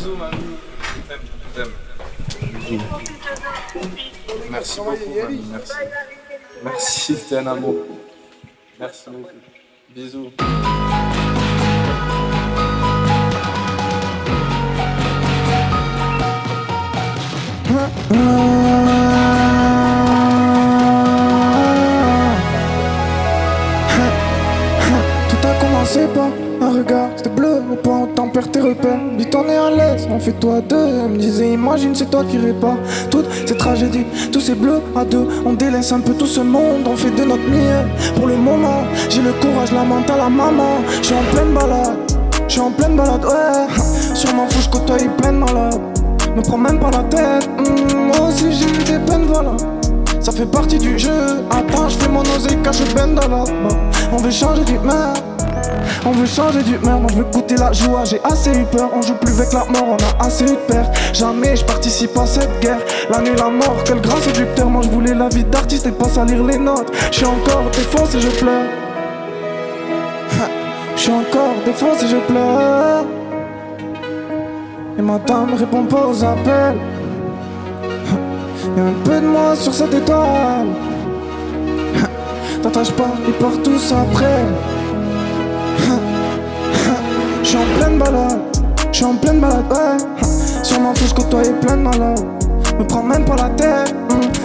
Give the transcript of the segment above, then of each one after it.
Bisous, mamie. Je t'aime. Bisous. Merci beaucoup, mamie. Merci. Merci, t'es un amour. Merci beaucoup. Bisous. Tout a commencé par un regard, c'était bleu, au point où t'en perds tes repères. Dis t'en es à l'aise, on fait toi à deux. Elle me disait imagine c'est toi qui répare toutes ces tragédies, tous ces bleus à deux. On délaisse un peu tout ce monde, on fait de notre mieux. Pour le moment, j'ai le courage, la mentale à maman. J'suis en pleine balade, j'suis en pleine balade, ouais. Sur ma fouche côtoie plein de malades. Me prends même pas la tête, moi aussi j'ai eu des peines, voilà. Ça fait partie du jeu, attends j'fais mon oseille cache ben dans la on veut changer d'humeur, on veut changer d'humeur. Moi je veux goûter la joie, j'ai assez eu peur. On joue plus avec la mort, on a assez eu de peur. Jamais je participe à cette guerre, la nuit la mort, quel grand séducteur. Moi je voulais la vie d'artiste et pas salir les notes. J'suis encore défoncé et je pleure. J'suis encore défoncé et je pleure. Et ma dame répond pas aux appels. Y'a un peu de moi sur cette étoile. T'attaches pas, ils partent tous après. J'suis en pleine balade, j'suis en pleine balade, ouais. Sur ma fouche côtoie plein de malades. Me prends même pas la tête,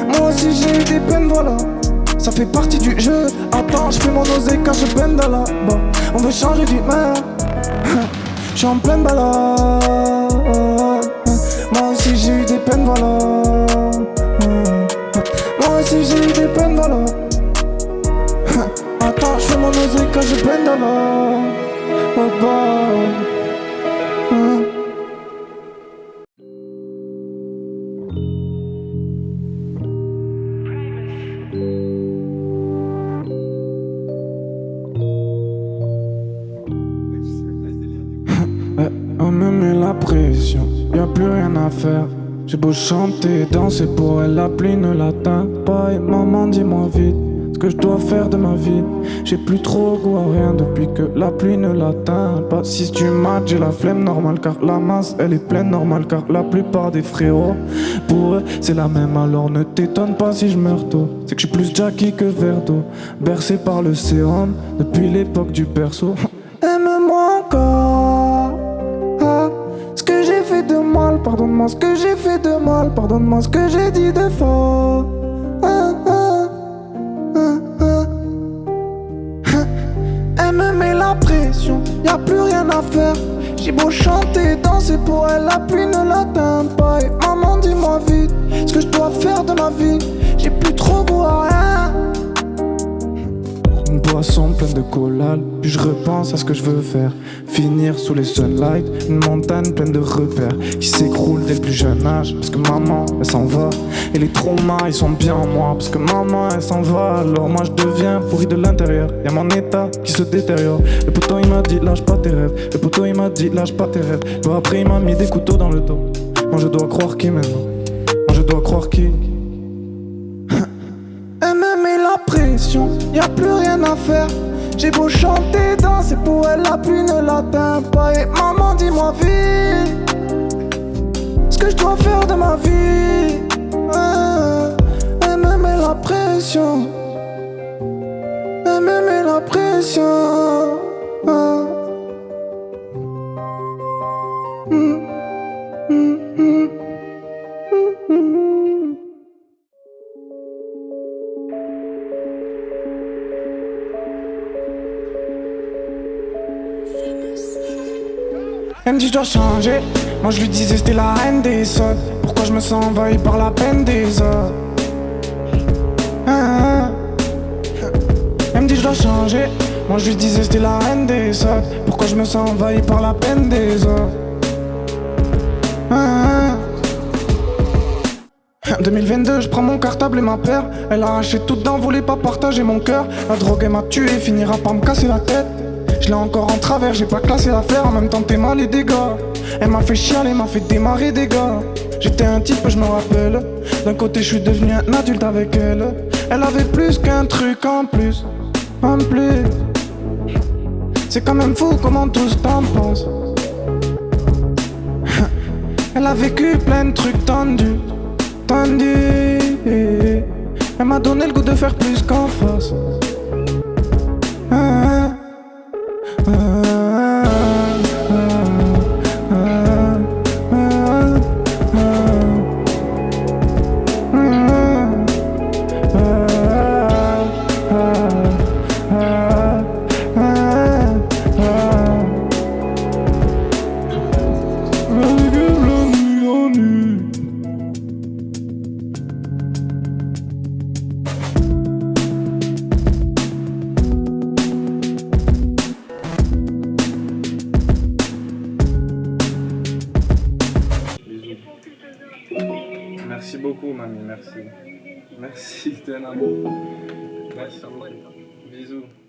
moi aussi j'ai eu des peines, voilà. Ça fait partie du jeu, attends j'fais mon oseille quand je peine dans la bas. On veut changer d'humeur. J'suis en pleine balade. Moi aussi j'ai eu des peines, voilà. Moi aussi j'ai eu des peines, voilà. Attends, j'fais mon oseille quand je peine dans la on me met la pression, y'a plus rien à faire. J'ai beau chanter, danser pour elle, la pluie ne l'atteint pas. Et maman dis-moi vite ce que je dois faire de ma vie. J'ai plus trop goût à rien depuis que la pluie ne l'atteint pas. Si tu matches, j'ai la flemme normale car la masse elle est pleine normale. Car la plupart des frérots, pour eux c'est la même. Alors ne t'étonne pas si je meurs tôt. C'est que je suis plus Jackie que Verdo, bercé par le sérum depuis l'époque du berceau. Aime-moi encore, ce que j'ai fait de mal, pardonne-moi ce que j'ai fait de mal, pardonne-moi ce que j'ai dit de faux. Elle me met la pression, y'a plus rien à faire. J'ai beau chanter, danser pour elle, la pluie ne l'atteint pas. Et maman dis-moi vite ce que je dois faire de ma vie. J'ai plus trop goût à rien. Une boisson pleine de collal, puis je repense à ce que je veux faire. Finir sous les sunlight, une montagne pleine de repères qui s'écroule dès le plus jeune âge. Parce que maman, elle s'en va, et les traumas, ils sont bien en moi. Parce que maman, elle s'en va, alors moi je deviens pourri de l'intérieur. Y'a mon état qui se détériore. Le poteau il m'a dit lâche pas tes rêves. Le poteau il m'a dit lâche pas tes rêves. Bon après il m'a mis des couteaux dans le dos. Moi je dois croire qui maintenant? Moi je dois croire qui? Elle me met la pression, y'a plus rien à faire. J'ai beau chanter, danser pour elle, la pluie ne l'atteint pas. Et maman dis-moi vite ce que je dois faire de ma vie. Elle me met la pression, elle me met la pression. Elle me dit je dois changer. Moi je lui disais c'était la reine des sols. Pourquoi je me sens envahi par la peine des autres? Elle me dit je dois changer. Moi je lui disais c'était la reine des sols. Pourquoi je me sens envahi par la peine des autres? 2022, je prends mon cartable et ma paire. Elle a arraché tout dedans, voulait pas partager mon cœur. La drogue elle m'a tué, finira par me casser la tête. Je l'ai encore en travers, j'ai pas classé l'affaire. En même temps t'es mal les dégâts. Elle m'a fait chialer, m'a fait démarrer des gars. J'étais un type, je me rappelle. D'un côté je suis devenu un adulte avec elle. Elle avait plus qu'un truc en plus. En plus. C'est quand même fou comment tout se t'en passe. Elle a vécu plein de trucs tendus, tendus. Elle m'a donné le goût de faire plus qu'en face. Ah, ah, ah, ah, ah, Bisous. Merci beaucoup, mamie, merci. Merci, t'es un amour. Merci beaucoup. Bisous.